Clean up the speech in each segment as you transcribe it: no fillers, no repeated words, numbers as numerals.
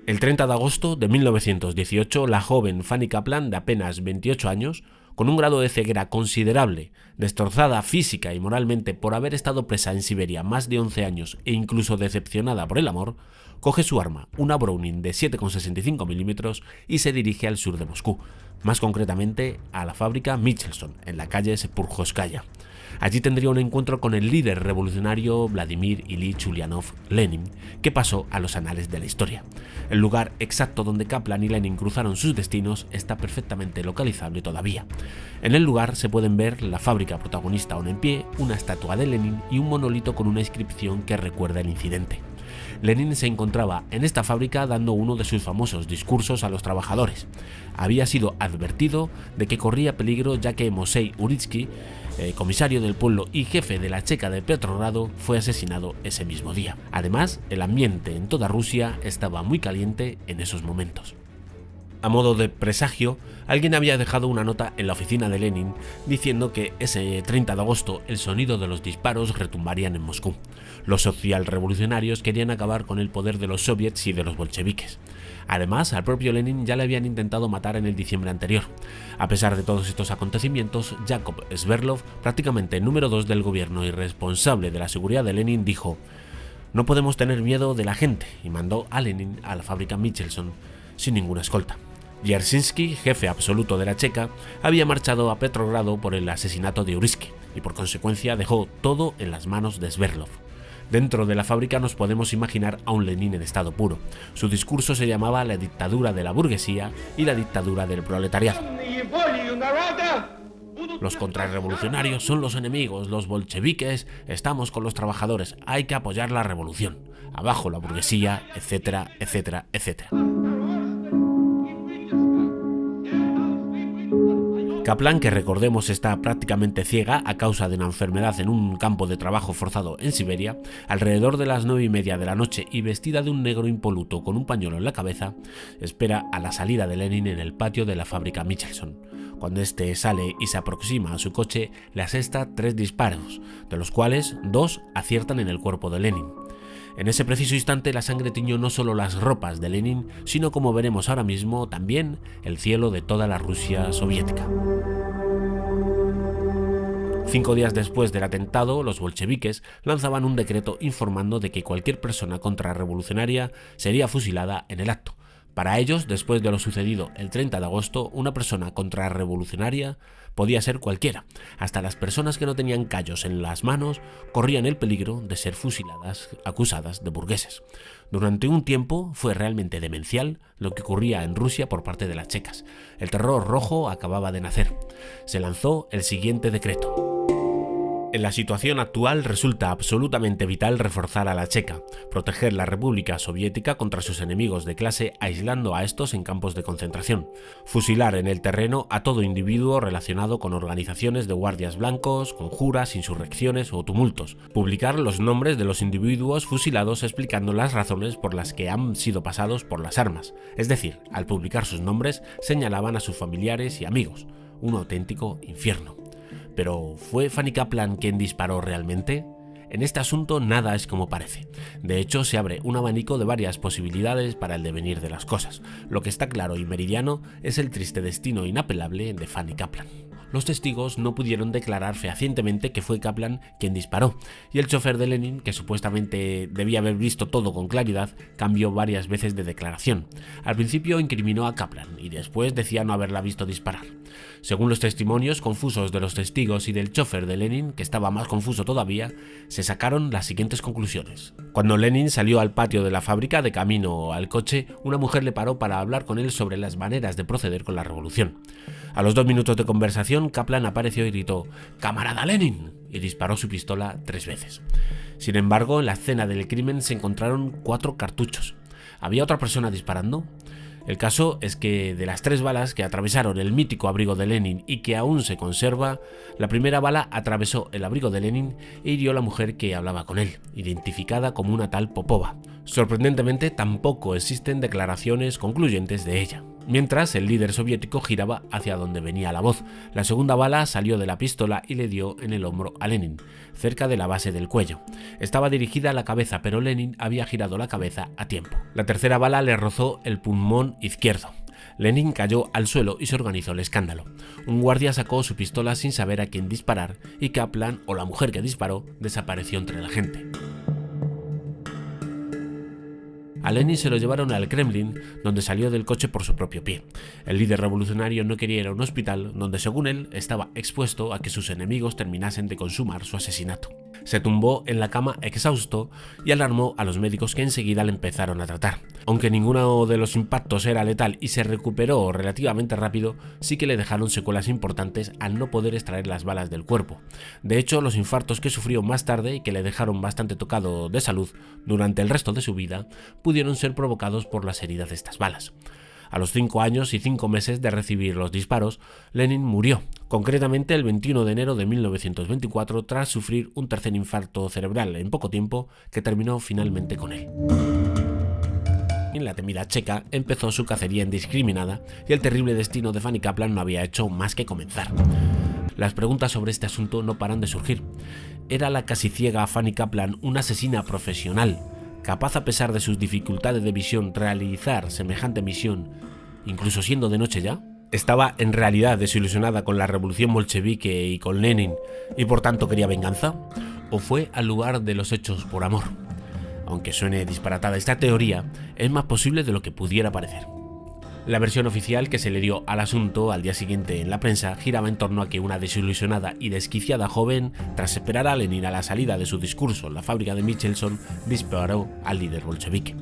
El 30 de agosto de 1918, la joven Fanny Kaplan, de apenas 28 años, con un grado de ceguera considerable, destrozada física y moralmente por haber estado presa en Siberia más de 11 años e incluso decepcionada por el amor, coge su arma, una Browning de 7,65 milímetros, y se dirige al sur de Moscú, más concretamente a la fábrica Michelson, en la calle Sepurjovskaya. Allí tendría un encuentro con el líder revolucionario Vladimir Ilich Ulyanov Lenin, que pasó a los anales de la historia. El lugar exacto donde Kaplan y Lenin cruzaron sus destinos está perfectamente localizable todavía. En el lugar se pueden ver la fábrica protagonista aún en pie, una estatua de Lenin y un monolito con una inscripción que recuerda el incidente. Lenin se encontraba en esta fábrica dando uno de sus famosos discursos a los trabajadores. Había sido advertido de que corría peligro, ya que Mosei Uritsky, comisario del pueblo y jefe de la checa de Petrogrado, fue asesinado ese mismo día. Además, el ambiente en toda Rusia estaba muy caliente en esos momentos. A modo de presagio, alguien había dejado una nota en la oficina de Lenin diciendo que ese 30 de agosto el sonido de los disparos retumbarían en Moscú. Los socialrevolucionarios querían acabar con el poder de los soviets y de los bolcheviques. Además, al propio Lenin ya le habían intentado matar en el diciembre anterior. A pesar de todos estos acontecimientos, Yakov Sverdlov, prácticamente el número 2 del gobierno y responsable de la seguridad de Lenin, dijo: "No podemos tener miedo de la gente", y mandó a Lenin a la fábrica Michelson sin ninguna escolta. Dzerzhinsky, jefe absoluto de la checa, había marchado a Petrogrado por el asesinato de Uritsky y por consecuencia dejó todo en las manos de Sverdlov. Dentro de la fábrica nos podemos imaginar a un Lenin en estado puro. Su discurso se llamaba la dictadura de la burguesía y la dictadura del proletariado. Los contrarrevolucionarios son los enemigos, los bolcheviques estamos con los trabajadores, hay que apoyar la revolución, abajo la burguesía, etcétera, etcétera, etcétera. Kaplan, que recordemos está prácticamente ciega a causa de una enfermedad en un campo de trabajo forzado en Siberia, alrededor de las 9:30 de la noche y vestida de un negro impoluto con un pañuelo en la cabeza, espera a la salida de Lenin en el patio de la fábrica Michelson. Cuando este sale y se aproxima a su coche, le asesta 3 disparos, de los cuales 2 aciertan en el cuerpo de Lenin. En ese preciso instante la sangre tiñó no solo las ropas de Lenin, sino, como veremos ahora mismo, también el cielo de toda la Rusia soviética. 5 días después del atentado, los bolcheviques lanzaban un decreto informando de que cualquier persona contrarrevolucionaria sería fusilada en el acto. Para ellos, después de lo sucedido el 30 de agosto, una persona contrarrevolucionaria podía ser cualquiera. Hasta las personas que no tenían callos en las manos corrían el peligro de ser fusiladas, acusadas de burgueses. Durante un tiempo fue realmente demencial lo que ocurría en Rusia por parte de las checas. El terror rojo acababa de nacer. Se lanzó el siguiente decreto. En la situación actual resulta absolutamente vital reforzar a la Checa, proteger la República Soviética contra sus enemigos de clase aislando a estos en campos de concentración, fusilar en el terreno a todo individuo relacionado con organizaciones de guardias blancos, conjuras, insurrecciones o tumultos, publicar los nombres de los individuos fusilados explicando las razones por las que han sido pasados por las armas, es decir, al publicar sus nombres señalaban a sus familiares y amigos, un auténtico infierno. ¿Pero fue Fanny Kaplan quien disparó realmente? En este asunto nada es como parece. De hecho, se abre un abanico de varias posibilidades para el devenir de las cosas. Lo que está claro y meridiano es el triste destino inapelable de Fanny Kaplan. Los testigos no pudieron declarar fehacientemente que fue Kaplan quien disparó, y el chofer de Lenin, que supuestamente debía haber visto todo con claridad, cambió varias veces de declaración. Al principio incriminó a Kaplan y después decía no haberla visto disparar. Según los testimonios confusos de los testigos y del chofer de Lenin, que estaba más confuso todavía, se sacaron las siguientes conclusiones. Cuando Lenin salió al patio de la fábrica de camino al coche, una mujer le paró para hablar con él sobre las maneras de proceder con la revolución. A los 2 minutos de conversación, Kaplan apareció y gritó «¡Camarada Lenin!» y disparó su pistola 3 veces. Sin embargo, en la escena del crimen se encontraron 4 cartuchos. ¿Había otra persona disparando? El caso es que de las 3 balas que atravesaron el mítico abrigo de Lenin y que aún se conserva, la primera bala atravesó el abrigo de Lenin e hirió a la mujer que hablaba con él, identificada como una tal Popova. Sorprendentemente, tampoco existen declaraciones concluyentes de ella. mientras el líder soviético giraba hacia donde venía la voz. La segunda bala salió de la pistola y le dio en el hombro a Lenin, cerca de la base del cuello. Estaba dirigida a la cabeza, pero Lenin había girado la cabeza a tiempo. La tercera bala le rozó el pulmón izquierdo. Lenin cayó al suelo y se organizó el escándalo. Un guardia sacó su pistola sin saber a quién disparar y Kaplan, o la mujer que disparó, desapareció entre la gente. A Lenin se lo llevaron al Kremlin, donde salió del coche por su propio pie. El líder revolucionario no quería ir a un hospital donde, según él, estaba expuesto a que sus enemigos terminasen de consumar su asesinato. Se tumbó en la cama exhausto y alarmó a los médicos, que enseguida le empezaron a tratar. Aunque ninguno de los impactos era letal y se recuperó relativamente rápido, sí que le dejaron secuelas importantes al no poder extraer las balas del cuerpo. De hecho, los infartos que sufrió más tarde y que le dejaron bastante tocado de salud durante el resto de su vida pudieron ser provocados por las heridas de estas balas. A los 5 años y 5 meses de recibir los disparos, Lenin murió, concretamente el 21 de enero de 1924, tras sufrir un tercer infarto cerebral en poco tiempo que terminó finalmente con él. La temida checa empezó su cacería indiscriminada y el terrible destino de Fanny Kaplan no había hecho más que comenzar. Las preguntas sobre este asunto no paran de surgir. ¿Era la casi ciega Fanny Kaplan una asesina profesional, capaz, a pesar de sus dificultades de visión, realizar semejante misión, incluso siendo de noche ya? ¿Estaba en realidad desilusionada con la revolución bolchevique y con Lenin y por tanto quería venganza? ¿O fue al lugar de los hechos por amor? Aunque suene disparatada esta teoría, es más posible de lo que pudiera parecer. La versión oficial que se le dio al asunto al día siguiente en la prensa giraba en torno a que una desilusionada y desquiciada joven, tras esperar a Lenin a la salida de su discurso en la fábrica de Michelson, disparó al líder bolchevique.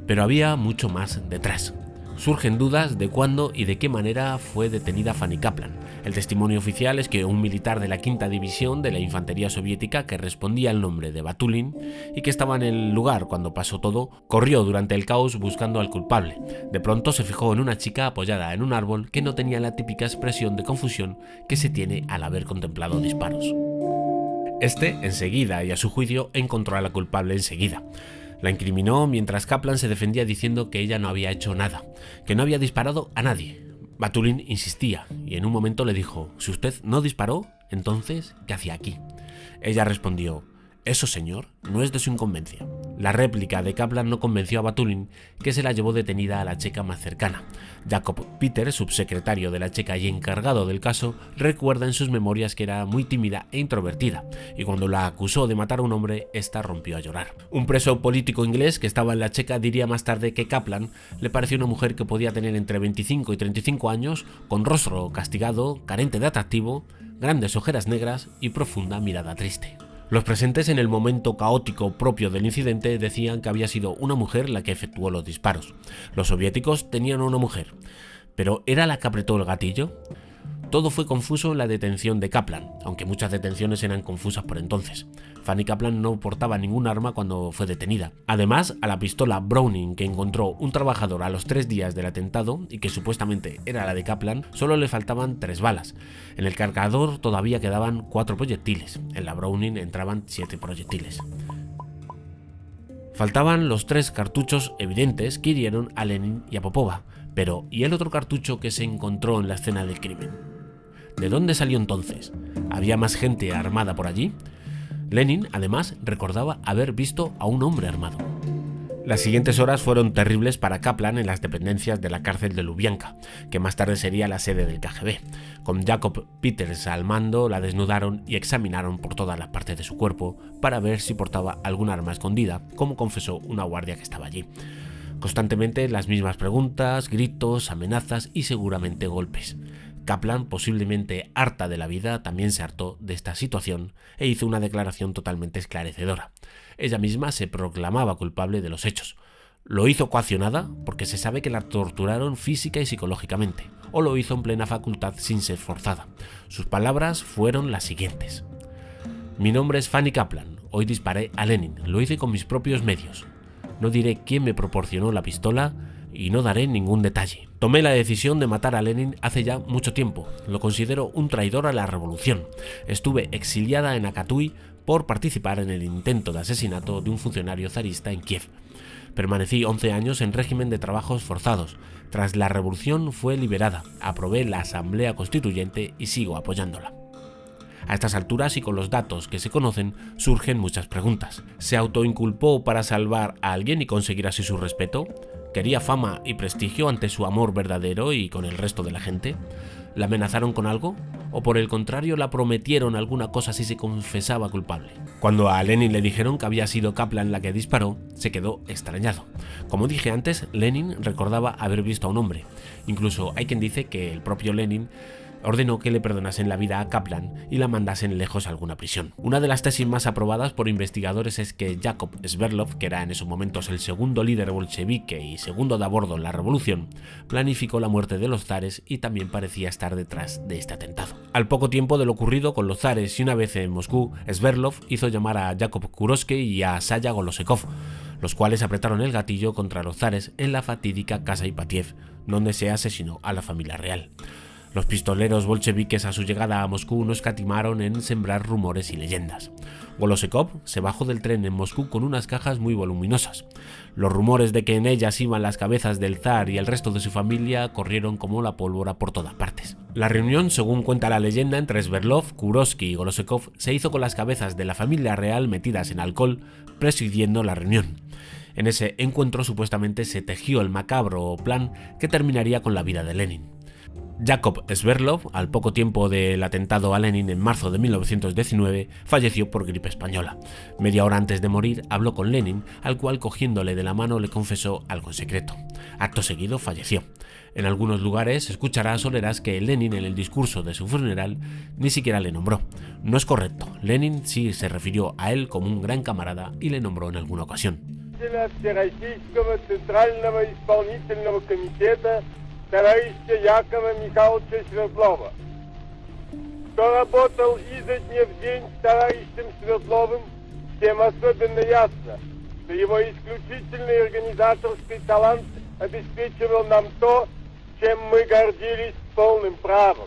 Pero había mucho más detrás. Surgen dudas de cuándo y de qué manera fue detenida Fanny Kaplan. El testimonio oficial es que un militar de la 5ª División de la Infantería Soviética, que respondía al nombre de Batulin y que estaba en el lugar cuando pasó todo, corrió durante el caos buscando al culpable. De pronto se fijó en una chica apoyada en un árbol que no tenía la típica expresión de confusión que se tiene al haber contemplado disparos. Este, enseguida y a su juicio, encontró a la culpable enseguida. La incriminó mientras Kaplan se defendía diciendo que ella no había hecho nada, que no había disparado a nadie. Batulin insistía y en un momento le dijo: «Si usted no disparó, entonces, ¿qué hacía aquí?». Ella respondió: «Eso, señor, no es de su incumbencia». La réplica de Kaplan no convenció a Batulin, que se la llevó detenida a la checa más cercana. Jakob Peter, subsecretario de la checa y encargado del caso, recuerda en sus memorias que era muy tímida e introvertida, y cuando la acusó de matar a un hombre, esta rompió a llorar. Un preso político inglés que estaba en la checa diría más tarde que Kaplan le pareció una mujer que podía tener entre 25 y 35 años, con rostro castigado, carente de atractivo, grandes ojeras negras y profunda mirada triste. Los presentes en el momento caótico propio del incidente decían que había sido una mujer la que efectuó los disparos. Los soviéticos tenían a una mujer, pero ¿era la que apretó el gatillo? Todo fue confuso en la detención de Kaplan, aunque muchas detenciones eran confusas por entonces. Fanny Kaplan no portaba ningún arma cuando fue detenida. Además, a la pistola Browning que encontró un trabajador a los 3 días del atentado, y que supuestamente era la de Kaplan, solo le faltaban 3 balas. En el cargador todavía quedaban 4 proyectiles. En la Browning entraban 7 proyectiles. Faltaban los 3 cartuchos evidentes que hirieron a Lenin y a Popova. Pero, ¿y el otro cartucho que se encontró en la escena del crimen? ¿De dónde salió entonces? ¿Había más gente armada por allí? Lenin, además, recordaba haber visto a un hombre armado. Las siguientes horas fueron terribles para Kaplan en las dependencias de la cárcel de Lubyanka, que más tarde sería la sede del KGB. Con Jakob Peters al mando, la desnudaron y examinaron por todas las partes de su cuerpo para ver si portaba algún arma escondida, como confesó una guardia que estaba allí. Constantemente las mismas preguntas, gritos, amenazas y seguramente golpes. Kaplan, posiblemente harta de la vida, también se hartó de esta situación e hizo una declaración totalmente esclarecedora. Ella misma se proclamaba culpable de los hechos. Lo hizo coaccionada porque se sabe que la torturaron física y psicológicamente, o lo hizo en plena facultad sin ser forzada. Sus palabras fueron las siguientes: «Mi nombre es Fanny Kaplan, hoy disparé a Lenin, lo hice con mis propios medios. No diré quién me proporcionó la pistola y no daré ningún detalle. Tomé la decisión de matar a Lenin hace ya mucho tiempo. Lo considero un traidor a la revolución. Estuve exiliada en Akatui por participar en el intento de asesinato de un funcionario zarista en Kiev. Permanecí 11 años en régimen de trabajos forzados. Tras la revolución fue liberada, aprobé la Asamblea Constituyente y sigo apoyándola. A estas alturas y con los datos que se conocen, surgen muchas preguntas. ¿Se autoinculpó para salvar a alguien y conseguir así su respeto? ¿Quería fama y prestigio ante su amor verdadero y con el resto de la gente? ¿La amenazaron con algo? ¿O por el contrario la prometieron alguna cosa si se confesaba culpable? Cuando a Lenin le dijeron que había sido Kaplan la que disparó, se quedó extrañado. Como dije antes, Lenin recordaba haber visto a un hombre. Incluso hay quien dice que el propio Lenin ordenó que le perdonasen la vida a Kaplan y la mandasen lejos a alguna prisión. Una de las tesis más aprobadas por investigadores es que Yakov Sverdlov, que era en esos momentos el segundo líder bolchevique y segundo de a bordo en la revolución, planificó la muerte de los zares y también parecía estar detrás de este atentado. Al poco tiempo de lo ocurrido con los zares y una vez en Moscú, Sverdlov hizo llamar a Yakov Kuroski y a Saya Golosekov, los cuales apretaron el gatillo contra los zares en la fatídica casa Ipatiev, donde se asesinó a la familia real. Los pistoleros bolcheviques a su llegada a Moscú no escatimaron en sembrar rumores y leyendas. Golosekov se bajó del tren en Moscú con unas cajas muy voluminosas. Los rumores de que en ellas iban las cabezas del zar y el resto de su familia corrieron como la pólvora por todas partes. La reunión, según cuenta la leyenda, entre Sverdlov, Kuroski y Golosekov se hizo con las cabezas de la familia real metidas en alcohol, presidiendo la reunión. En ese encuentro supuestamente se tejió el macabro plan que terminaría con la vida de Lenin. Yakov Sverdlov, al poco tiempo del atentado a Lenin en marzo de 1919, falleció por gripe española. Media hora antes de morir habló con Lenin, al cual cogiéndole de la mano le confesó algo en secreto. Acto seguido falleció. En algunos lugares escucharás o leerás que Lenin en el discurso de su funeral ni siquiera le nombró. No es correcto, Lenin sí se refirió a él como un gran camarada y le nombró en alguna ocasión. Товарища Якова Михайловича Свердлова, кто работал изо дня в день с товарищем Свердловым, тем особенно ясно, что его исключительный организаторский талант обеспечивал нам то, чем мы гордились полным правом.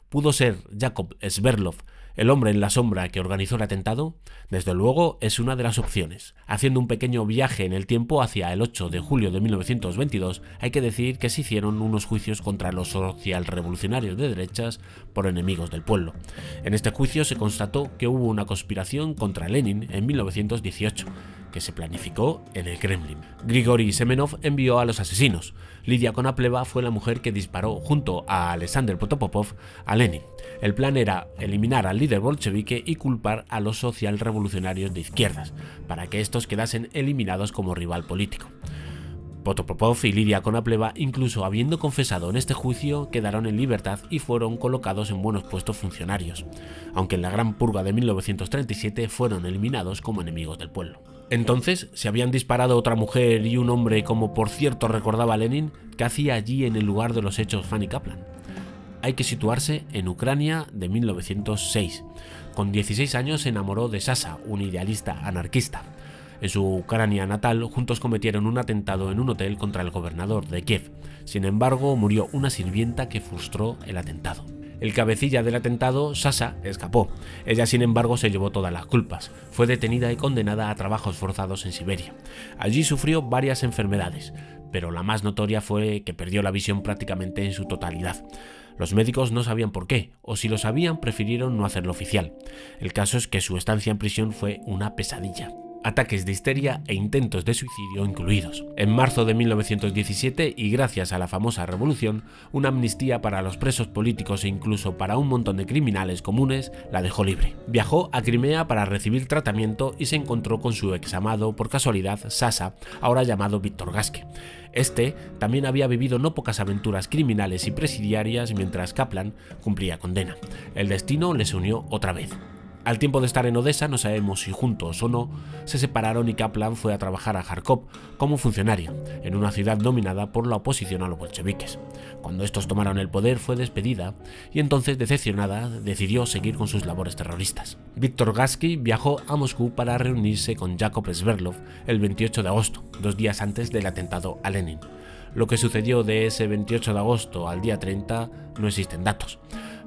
¿Pudo ser Yakov Sverdlov el hombre en la sombra que organizó el atentado? Desde luego es una de las opciones. Haciendo un pequeño viaje en el tiempo hacia el 8 de julio de 1922, hay que decir que se hicieron unos juicios contra los socialrevolucionarios de derechas por enemigos del pueblo. En este juicio se constató que hubo una conspiración contra Lenin en 1918, que se planificó en el Kremlin. Grigori Semenov envió a los asesinos. Lidia Konopleva fue la mujer que disparó junto a Alexander Protopopov a Lenin. El plan era eliminar al líder bolchevique y culpar a los socialrevolucionarios de izquierdas, para que estos quedasen eliminados como rival político. Protopopov y Lidia Konopleva, incluso habiendo confesado en este juicio, quedaron en libertad y fueron colocados en buenos puestos funcionarios, aunque en la Gran Purga de 1937 fueron eliminados como enemigos del pueblo. Entonces, ¿se habían disparado otra mujer y un hombre, como por cierto recordaba Lenin? ¿Qué hacía allí en el lugar de los hechos Fanny Kaplan? Hay que situarse en Ucrania de 1906. Con 16 años se enamoró de Sasa, un idealista anarquista. En su Ucrania natal, juntos cometieron un atentado en un hotel contra el gobernador de Kiev. Sin embargo, murió una sirvienta que frustró el atentado. El cabecilla del atentado, Sasa, escapó. Ella, sin embargo, se llevó todas las culpas. Fue detenida y condenada a trabajos forzados en Siberia. Allí sufrió varias enfermedades, pero la más notoria fue que perdió la visión prácticamente en su totalidad. Los médicos no sabían por qué, o si lo sabían, prefirieron no hacerlo oficial. El caso es que su estancia en prisión fue una pesadilla. Ataques de histeria e intentos de suicidio incluidos. En marzo de 1917, y gracias a la famosa revolución, una amnistía para los presos políticos e incluso para un montón de criminales comunes la dejó libre. Viajó a Crimea para recibir tratamiento y se encontró con su examado, por casualidad, Sasa, ahora llamado Víctor Gaske. Este también había vivido no pocas aventuras criminales y presidiarias mientras Kaplan cumplía condena. El destino les unió otra vez. Al tiempo de estar en Odessa, no sabemos si juntos o no, se separaron y Kaplan fue a trabajar a Kharkov como funcionario, en una ciudad dominada por la oposición a los bolcheviques. Cuando estos tomaron el poder fue despedida y entonces, decepcionada, decidió seguir con sus labores terroristas. Víctor Gaske viajó a Moscú para reunirse con Yakov Sverdlov el 28 de agosto, 2 días antes del atentado a Lenin. Lo que sucedió de ese 28 de agosto al día 30 no existen datos.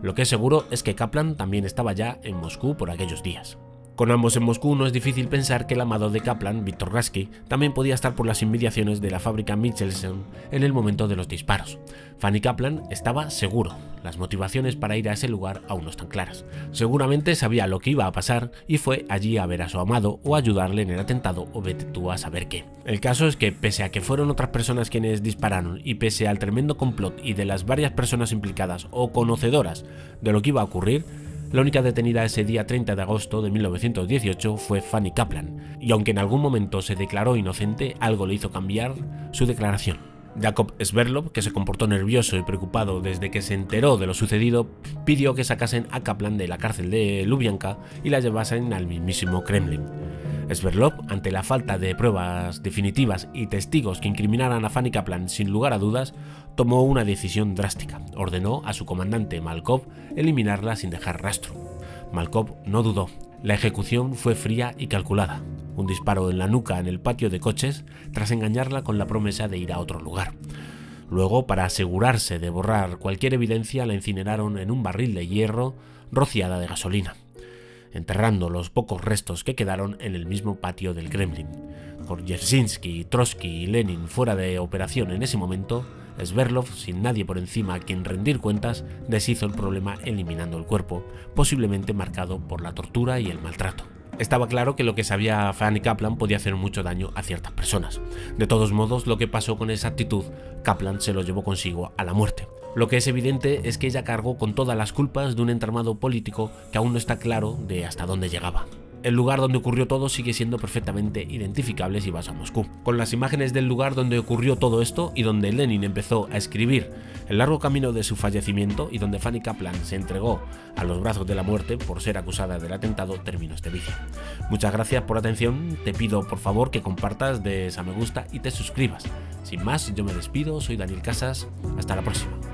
Lo que es seguro es que Kaplan también estaba ya en Moscú por aquellos días. Con ambos en Moscú no es difícil pensar que el amado de Kaplan, Viktor Gasky, también podía estar por las inmediaciones de la fábrica Michelson en el momento de los disparos. Fanny Kaplan estaba seguro, las motivaciones para ir a ese lugar aún no están claras. Seguramente sabía lo que iba a pasar y fue allí a ver a su amado o ayudarle en el atentado o vete tú a saber qué. El caso es que pese a que fueron otras personas quienes dispararon y pese al tremendo complot y de las varias personas implicadas o conocedoras de lo que iba a ocurrir, la única detenida ese día 30 de agosto de 1918 fue Fanny Kaplan, y aunque en algún momento se declaró inocente, algo le hizo cambiar su declaración. Jakub Sverdlov, que se comportó nervioso y preocupado desde que se enteró de lo sucedido, pidió que sacasen a Kaplan de la cárcel de Lubyanka y la llevasen al mismísimo Kremlin. Sverdlov, ante la falta de pruebas definitivas y testigos que incriminaran a Fanny Kaplan sin lugar a dudas, tomó una decisión drástica. Ordenó a su comandante Malkov eliminarla sin dejar rastro. Malkov no dudó. La ejecución fue fría y calculada. Un disparo en la nuca en el patio de coches tras engañarla con la promesa de ir a otro lugar. Luego, para asegurarse de borrar cualquier evidencia, la incineraron en un barril de hierro rociada de gasolina, enterrando los pocos restos que quedaron en el mismo patio del Kremlin. Con Dzerzhinsky, Trotsky y Lenin fuera de operación en ese momento, Sverdlov, sin nadie por encima a quien rendir cuentas, deshizo el problema eliminando el cuerpo, posiblemente marcado por la tortura y el maltrato. Estaba claro que lo que sabía Fanny Kaplan podía hacer mucho daño a ciertas personas. De todos modos, lo que pasó con esa actitud, Kaplan se lo llevó consigo a la muerte. Lo que es evidente es que ella cargó con todas las culpas de un entramado político que aún no está claro de hasta dónde llegaba. El lugar donde ocurrió todo sigue siendo perfectamente identificable si vas a Moscú. Con las imágenes del lugar donde ocurrió todo esto y donde Lenin empezó a escribir el largo camino de su fallecimiento y donde Fanny Kaplan se entregó a los brazos de la muerte por ser acusada del atentado, terminó este vídeo. Muchas gracias por la atención, te pido por favor que compartas, des a me gusta y te suscribas. Sin más, yo me despido, soy Daniel Casas, hasta la próxima.